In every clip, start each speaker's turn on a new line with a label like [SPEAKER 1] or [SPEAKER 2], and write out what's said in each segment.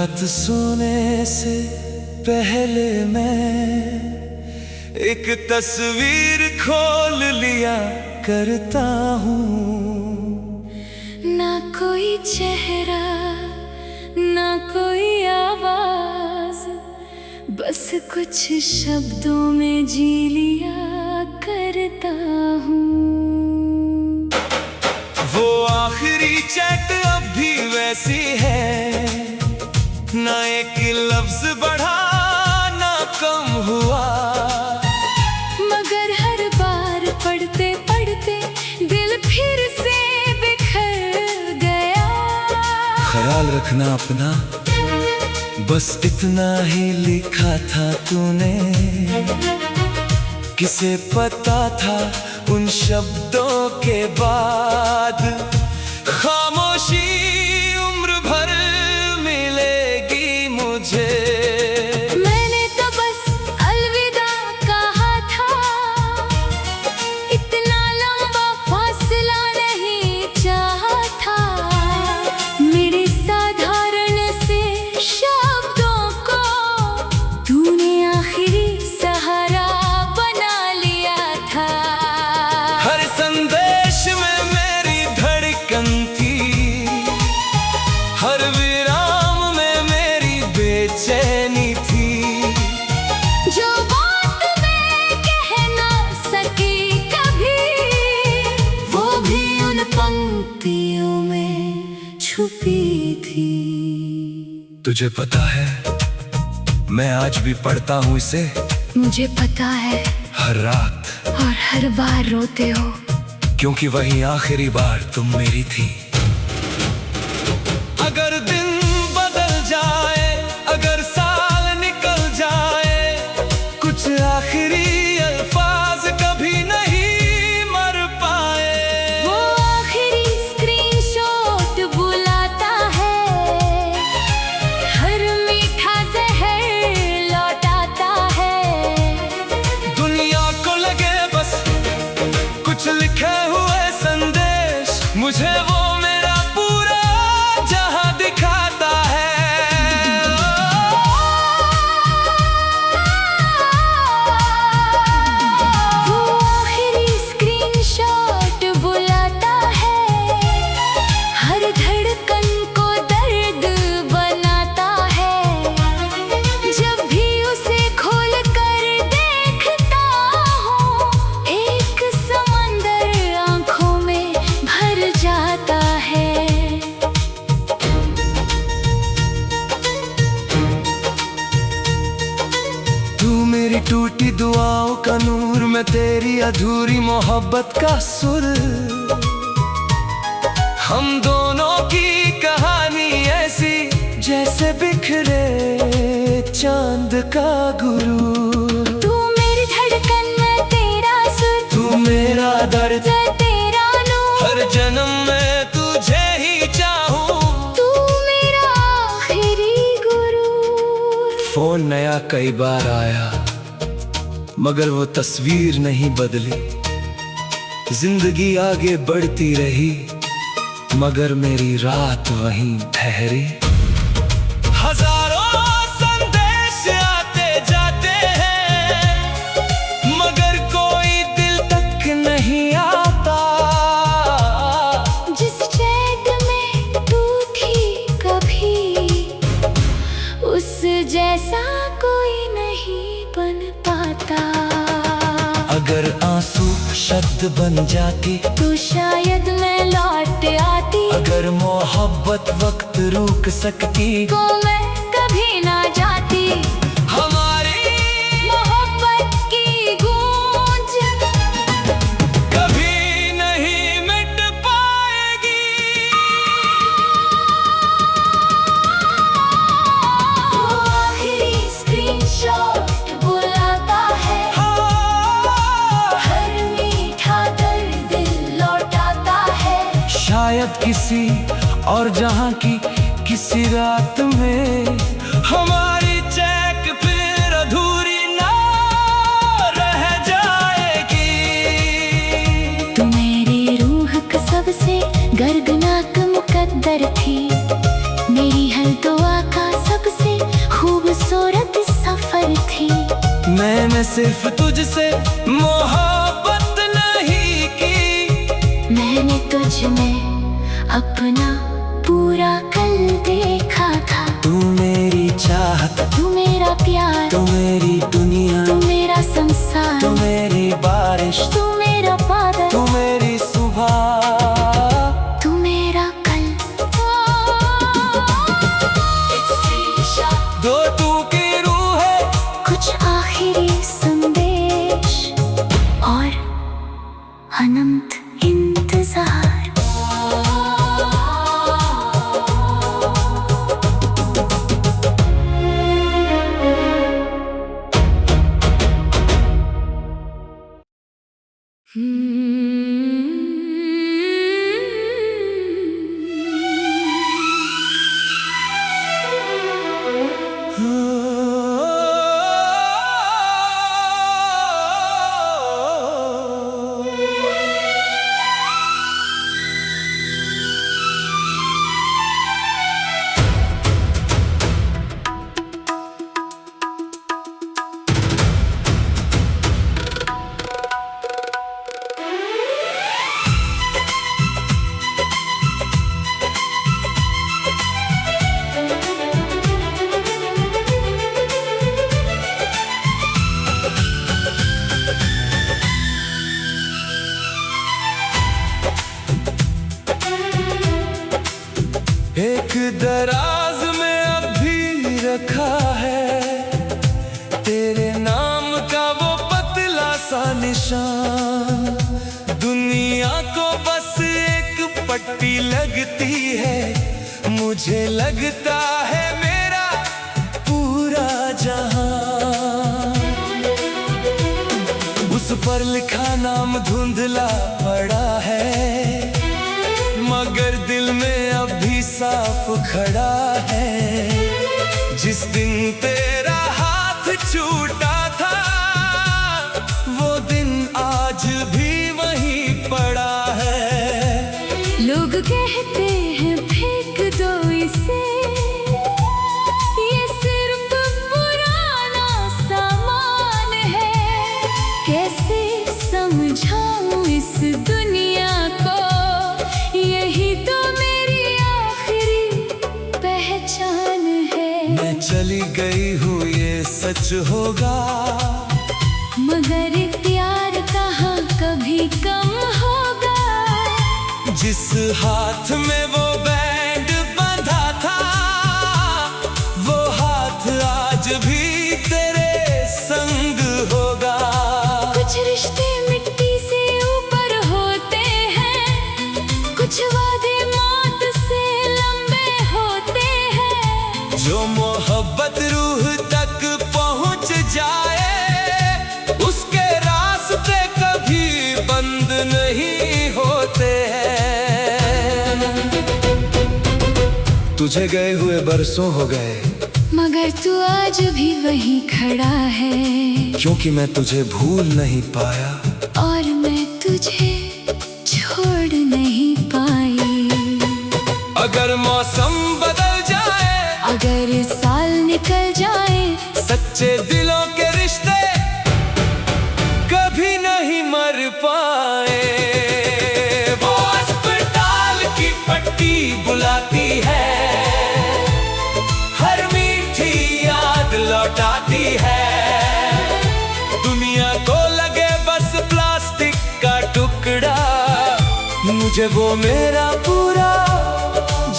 [SPEAKER 1] रात सोने से पहले मैं एक तस्वीर खोल लिया करता हूँ।
[SPEAKER 2] ना कोई चेहरा ना कोई आवाज, बस कुछ शब्दों में जी लिया करता हूँ।
[SPEAKER 1] वो आखिरी चैट अब भी वैसी है, ना एक लफ्ज बढ़ा ना कम हुआ।
[SPEAKER 2] मगर हर बार पढ़ते पढ़ते दिल फिर से बिखर गया।
[SPEAKER 1] ख्याल रखना अपना, बस इतना ही लिखा था तूने। किसे पता था उन शब्दों के बाद खामोशी उम्र भर मिलेगी मुझे।
[SPEAKER 2] मैंने तो बस अलविदा कहा था, इतना लंबा फासला नहीं चाहा था। मेरे साधारण से शब्दों को तूने आखिरी सहारा बना लिया था।
[SPEAKER 1] हर संदेश में मेरी धड़कन थी, हर विराम में मेरी बेचैनी थी।
[SPEAKER 2] जो बात मैं कह ना सकी कभी, वो भी उन पंक्तियों में छुपी थी।
[SPEAKER 1] तुझे पता है मैं आज भी पढ़ता हूँ इसे,
[SPEAKER 2] मुझे पता है,
[SPEAKER 1] हर रात,
[SPEAKER 2] और हर बार रोते हो,
[SPEAKER 1] क्योंकि वही आखिरी बार तुम मेरी थी। अगर दिन बदल जाए, अगर साल निकल जाए, कुछ आखिरी अल्फाज कभी नहीं मर पाए।
[SPEAKER 2] वो आखिरी स्क्रीनशॉट बुलाता है, हर मीठा जहर लौटाता है।
[SPEAKER 1] दुनिया को लगे बस कुछ लिखे हुए संदेश, मुझे वो मेरा पूरा जहां दिखाता है।
[SPEAKER 2] वो आखिरी स्क्रीनशॉट बुलाता है, हर धड़कन को दर्द बनाता है। जब भी उसे खोल कर देखता हूँ, एक समंदर आंखों में भर जाता है।
[SPEAKER 1] तू मेरी टूटी दुआओं का नूर, मैं तेरी अधूरी मोहब्बत का सुर। हम दोनों की कहानी ऐसी जैसे बिखरे चांद का गुरूर।
[SPEAKER 2] तू मेरी धड़कन, मैं तेरा सुर,
[SPEAKER 1] तू मेरा दर्द,
[SPEAKER 2] मैं तेरा नूर।
[SPEAKER 1] हर जन्म में तुझे ही चाहूं।
[SPEAKER 2] तू मेरा आखिरी गुरु।
[SPEAKER 1] फोन नया कई बार आया, मगर वो तस्वीर नहीं बदली। जिंदगी आगे बढ़ती रही, मगर मेरी रात वहीं ठहरी। हजारों संदेश आते जाते हैं, मगर कोई दिल तक नहीं आता।
[SPEAKER 2] जिस चैट में तू थी कभी, उस जैसा कोई नहीं बन पाता।
[SPEAKER 1] अगर आंसू शब्द बन जाती
[SPEAKER 2] तो शायद मैं लौट आती।
[SPEAKER 1] अगर मोहब्बत वक्त रुक सकती
[SPEAKER 2] तो मैं कभी ना जाती।
[SPEAKER 1] हमारी
[SPEAKER 2] मोहब्बत की गूंज
[SPEAKER 1] कभी नहीं मिट पाएगी।
[SPEAKER 2] वो आखिरी स्क्रीनशॉट बुलाता है, हर मीठा दर्द लौटाता है।
[SPEAKER 1] शायद किसी और जहां की किसी रात में हमारी चैक फिर अधूरी ना रह जाएगी।
[SPEAKER 2] तू मेरी रूह का सबसे गर्दनाक मुकद्दर थी, मेरी हर दुआ का सब
[SPEAKER 1] मैंने सिर्फ तुझसे मोहब्बत नहीं की,
[SPEAKER 2] मैंने तुझ में अपना पूरा कल देखा था।
[SPEAKER 1] तू मेरी चाहत,
[SPEAKER 2] तू मेरा प्यार,
[SPEAKER 1] तू मेरी दुनिया,
[SPEAKER 2] तू मेरा संसार,
[SPEAKER 1] तू मेरी बारिश,
[SPEAKER 2] तू मेरा बादल,
[SPEAKER 1] तू मेरी सुबह,
[SPEAKER 2] तू मेरा कल।
[SPEAKER 1] दो तू की रूह है,
[SPEAKER 2] कुछ आखिरी संदेश और अनंत इंतजार।
[SPEAKER 1] एक दराज में अभी रखा है तेरे नाम का वो पतला सा निशान। दुनिया को बस एक पट्टी लगती है, मुझे लगता है मेरा पूरा जहां। उस पर लिखा नाम धुंधला पड़ा है, मगर दिल में अभी साफ खड़ा है। जिस दिन तेरा हाथ छूटा था, वो दिन आज भी वहीं पड़ा है।
[SPEAKER 2] लोग कहते हैं फेंक दो इसे, ये सिर्फ पुराना सामान है। कैसे समझाऊं इस दुनिया को, यही तो मेरी आखिरी पहचान है।
[SPEAKER 1] मैं चली गई हूँ ये सच होगा,
[SPEAKER 2] मगर प्यार कहाँ कभी कम होगा।
[SPEAKER 1] जिस हाथ में वो बैंड बंधा था, वो हाथ आज भी तेरे संग होगा।
[SPEAKER 2] कुछ रिश्ते मिट्टी से ऊपर होते हैं, कुछ वादे मौत से लंबे होते हैं।
[SPEAKER 1] जो मोहब्बत रूह तक पहुंच जाए, उसके रास्ते कभी बंद नहीं होते हैं। तुझे गए हुए बरसों हो गए,
[SPEAKER 2] मगर तू आज भी वहीं खड़ा है।
[SPEAKER 1] क्योंकि मैं तुझे भूल नहीं पाया,
[SPEAKER 2] और मैं तुझे छोड़ नहीं पाई।
[SPEAKER 1] अगर मौसम बदल जाए,
[SPEAKER 2] अगर साल निकल जाए,
[SPEAKER 1] सच्चे दिलों के रिश्ते कभी नहीं मर पाए। वो अस्पताल की पट्टी बुलाती है, हर मीठी याद लौटाती है। दुनिया को लगे बस प्लास्टिक का टुकड़ा, मुझे वो मेरा पूरा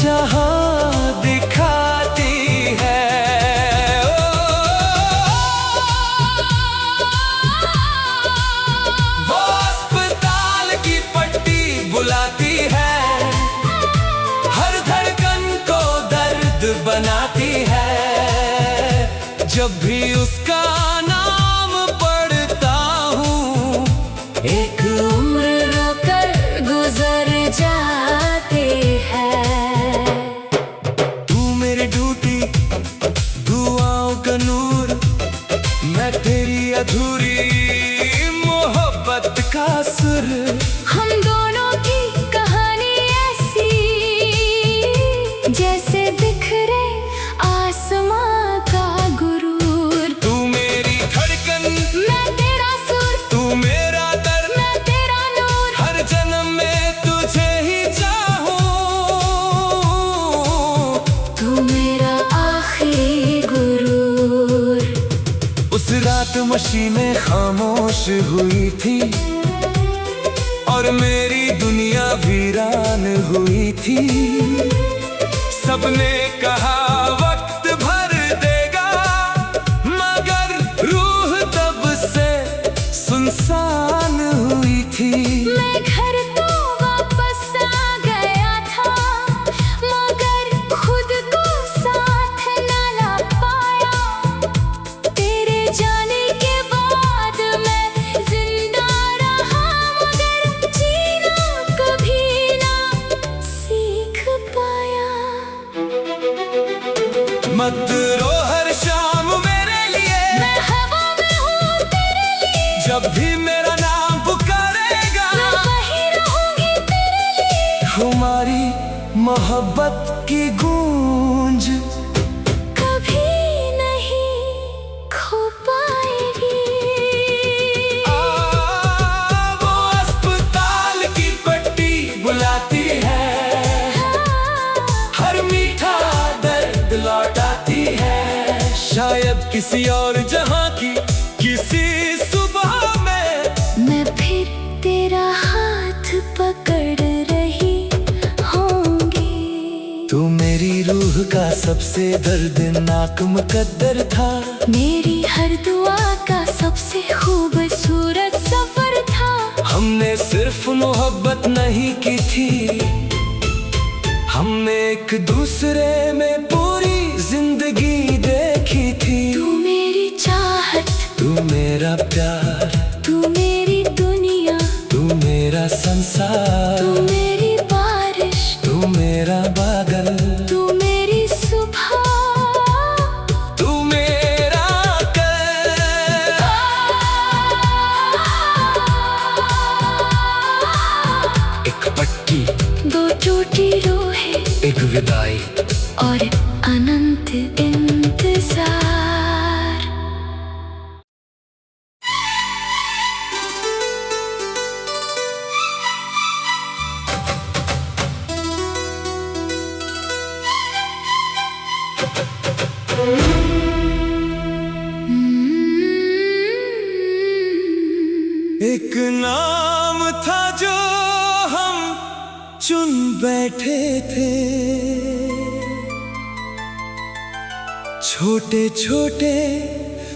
[SPEAKER 1] जहां दिखाती है। वो अस्पताल की पट्टी बुलाती है, हर धड़कन को दर्द बनाती है। जब भी उसका नाम पढ़ता हूँ,
[SPEAKER 2] एक उम्र रोकर गुजर जाती है।
[SPEAKER 1] तू मेरी ड्यूटी, दुआओं का नूर, मैं तेरी अधूरी मोहब्बत का सुर।
[SPEAKER 2] हम दोनों की कहानी ऐसी, जैसे बिखरे आसमां का गुरूर।
[SPEAKER 1] तू मेरी मशीनें खामोश हुई थी और मेरी दुनिया वीरान हुई थी। सबने कहा वक्त भर देगा, मगर रूह तब से सुनसान हुई थी।
[SPEAKER 2] मैं घर तो वापस आ गया था, मगर खुद को साथ न ला पाया। तेरे जाने के बाद मैं जिंदा रहा, मगर जीना कभी ना सीख पाया।
[SPEAKER 1] मत रो हर शाम मेरे लिए,
[SPEAKER 2] मैं हवा में हूँ तेरे लिए।
[SPEAKER 1] जब भी मेरा नाम पुकारेगा,
[SPEAKER 2] मैं वहीं रहूंगी तेरे लिए।
[SPEAKER 1] हमारी मोहब्बत की गूंज
[SPEAKER 2] कभी नहीं खो पाएगी।
[SPEAKER 1] वो अस्पताल की पट्टी बुलाती है, हर मीठा दर्द लौटाती है। शायद किसी और जहां की किसी सुबह में
[SPEAKER 2] मैं फिर तेरा हाथ पकड़ रही होंगी।
[SPEAKER 1] तू मेरी रूह का सबसे दर्दनाक मुकद्दर था,
[SPEAKER 2] मेरी हर दुआ का सबसे खूबसूरत सफर था।
[SPEAKER 1] हमने सिर्फ मोहब्बत नहीं की थी, हमने एक दूसरे में पूरी जिंदगी देखी थी।
[SPEAKER 2] तू मेरी चाहत,
[SPEAKER 1] तू मेरा प्यार,
[SPEAKER 2] तू मेरी दुनिया,
[SPEAKER 1] तू मेरा संसार,
[SPEAKER 2] तू मेरी बारिश,
[SPEAKER 1] तू मेरा बादल,
[SPEAKER 2] तू मेरी सुबह,
[SPEAKER 1] तू मेरा कल। एक पट्टी,
[SPEAKER 2] दो टूटी रूहें
[SPEAKER 1] एक विदाई,
[SPEAKER 2] और अनंत इंतजार।
[SPEAKER 1] एक नाम था जो हम चुन बैठे थे, छोटे छोटे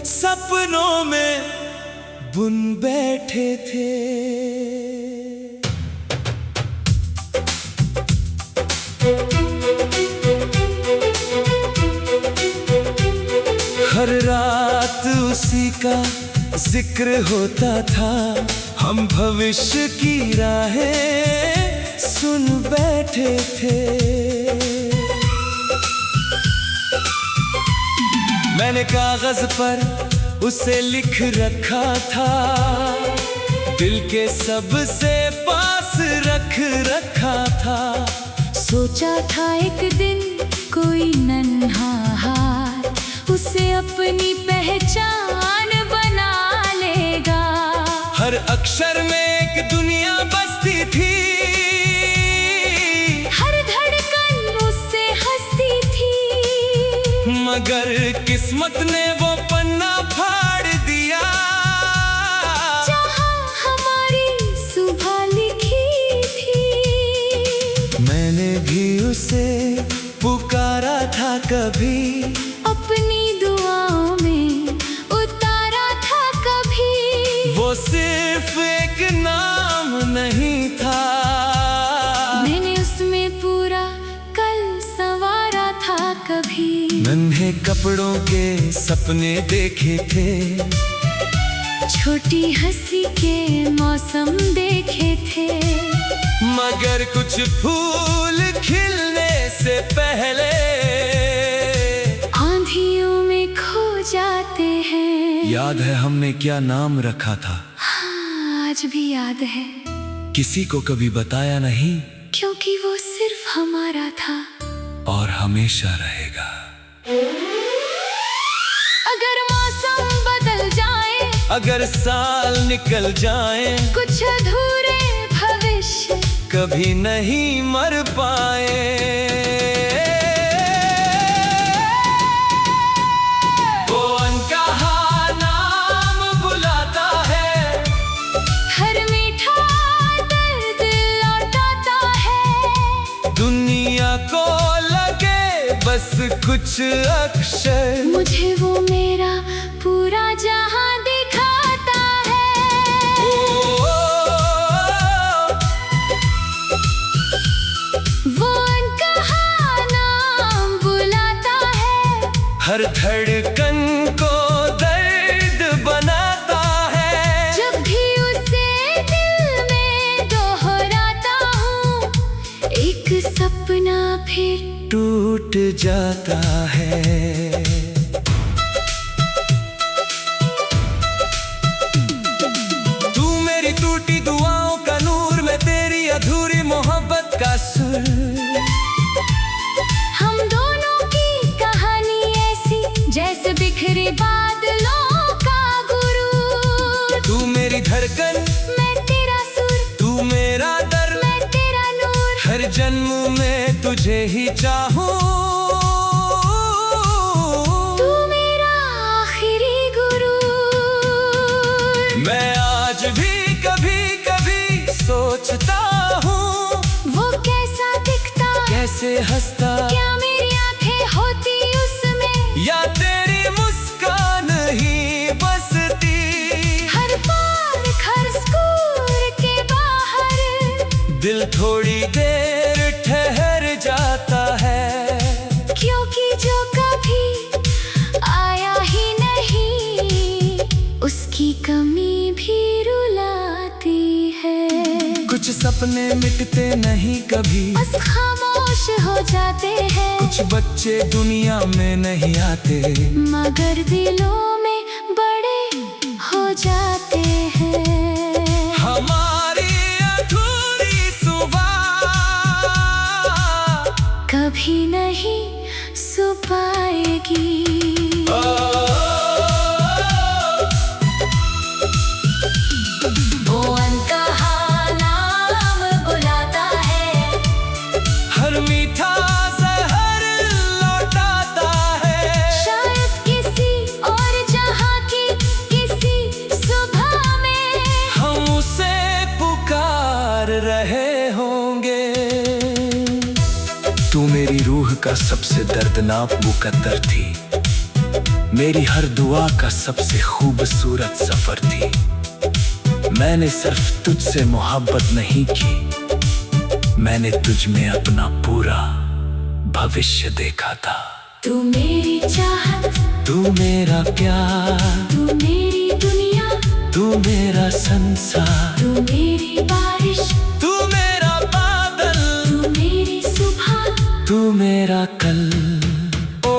[SPEAKER 1] सपनों में बुन बैठे थे। हर रात उसी का जिक्र होता था, हम भविष्य की राहें सुन बैठे थे। मैंने कागज पर उसे लिख रखा था, दिल के सबसे पास रख रखा था।
[SPEAKER 2] सोचा था एक दिन कोई नन्हा हाथ उसे अपनी पहचान बना लेगा।
[SPEAKER 1] हर अक्षर में एक दुनिया बसती थी,
[SPEAKER 2] हर धड़कन उससे हंसती थी।
[SPEAKER 1] मगर किस्मत ने वो पन्ना फाड़ दिया,
[SPEAKER 2] जहाँ हमारी सुबह लिखी थी।
[SPEAKER 1] मैंने भी उसे पुकारा था कभी,
[SPEAKER 2] अपनी दुआओं में उतारा था कभी।
[SPEAKER 1] वो सिर्फ एक नाम नहीं था,
[SPEAKER 2] मैंने उसमें पूरा कल संवारा था कभी।
[SPEAKER 1] नन्हे कपड़ों के सपने देखे थे,
[SPEAKER 2] छोटी हंसी के मौसम देखे थे।
[SPEAKER 1] मगर कुछ फूल खिलने से पहले
[SPEAKER 2] आंधियों में खो जाते हैं।
[SPEAKER 1] याद है हमने क्या नाम रखा था?
[SPEAKER 2] हाँ, आज भी याद है,
[SPEAKER 1] किसी को कभी बताया नहीं,
[SPEAKER 2] क्योंकि वो सिर्फ हमारा था
[SPEAKER 1] और हमेशा रहेगा।
[SPEAKER 2] अगर मौसम बदल जाए,
[SPEAKER 1] अगर साल निकल जाए,
[SPEAKER 2] कुछ अधूरे भविष्य
[SPEAKER 1] कभी नहीं मर पाए। वो अनकहा नाम बस कुछ अक्षर।
[SPEAKER 2] मुझे वो मेरा पूरा जहां दिखाता है। वो अनकहा नाम बुलाता है।
[SPEAKER 1] हर धड़कन को दर्द बनाता है।
[SPEAKER 2] जब भी उसे दिल में दोहराता हूँ, एक सपना फिर
[SPEAKER 1] टूट जाता है। तू मेरी टूटी दुआओं का नूर, मैं तेरी अधूरी मोहब्बत का सुर।
[SPEAKER 2] हम दोनों की कहानी ऐसी जैसे बिखरे बादलों का गुरूर।
[SPEAKER 1] तू मेरी धड़कन,
[SPEAKER 2] मैं तेरा सुर।
[SPEAKER 1] तू मेरा दर्द,
[SPEAKER 2] मैं तेरा नूर।
[SPEAKER 1] हर जन्म में तुझे ही चाहूं।
[SPEAKER 2] तू मेरा आखिरी गुरूर।
[SPEAKER 1] मैं आज भी कभी कभी सोचता हूँ,
[SPEAKER 2] वो कैसा दिखता,
[SPEAKER 1] कैसे हंसता,
[SPEAKER 2] क्या मेरी आंखें होती उसमें,
[SPEAKER 1] या तेरी मुस्कान ही बसती।
[SPEAKER 2] हर पार हर स्कूल के बाहर
[SPEAKER 1] दिल थोड़ी देर ठहर जाता है,
[SPEAKER 2] क्योंकि जो कभी आया ही नहीं, उसकी कमी भी रुलाती है।
[SPEAKER 1] कुछ सपने मिटते नहीं कभी,
[SPEAKER 2] बस खामोश हो जाते हैं।
[SPEAKER 1] कुछ बच्चे दुनिया में नहीं आते,
[SPEAKER 2] मगर दिलों में बड़े हो जाते हैं।
[SPEAKER 1] हमारी अधूरी सुबह
[SPEAKER 2] कभी नहीं सो पाएगी। वो अनकहा नाम बुलाता है।
[SPEAKER 1] हर मीठा जहर लौटाता है।
[SPEAKER 2] शायद किसी और जहां की किसी सुबह में
[SPEAKER 1] हम उसे पुकार रहे होंगे। तू मेरी रूह का सबसे दर्दनाक मुकद्दर थी, मेरी हर दुआ का सबसे खूबसूरत सफर थी। मैंने सिर्फ तुझसे मोहब्बत नहीं की, मैंने तुझ में अपना पूरा भविष्य देखा था।
[SPEAKER 2] तू मेरी चाहत,
[SPEAKER 1] तू मेरा प्यार,
[SPEAKER 2] तू मेरी दुनिया,
[SPEAKER 1] तू मेरा संसार,
[SPEAKER 2] तू मेरी बारिश,
[SPEAKER 1] तू मेरा बादल,
[SPEAKER 2] तू मेरी सुबह,
[SPEAKER 1] तू मेरा कल। ओ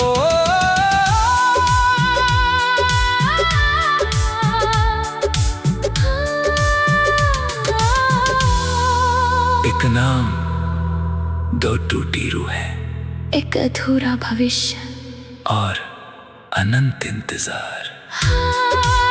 [SPEAKER 1] एक नाम, दो टूटी रूहें,
[SPEAKER 2] एक अधूरा भविष्य
[SPEAKER 1] और अनंत इंतजार।
[SPEAKER 2] हाँ।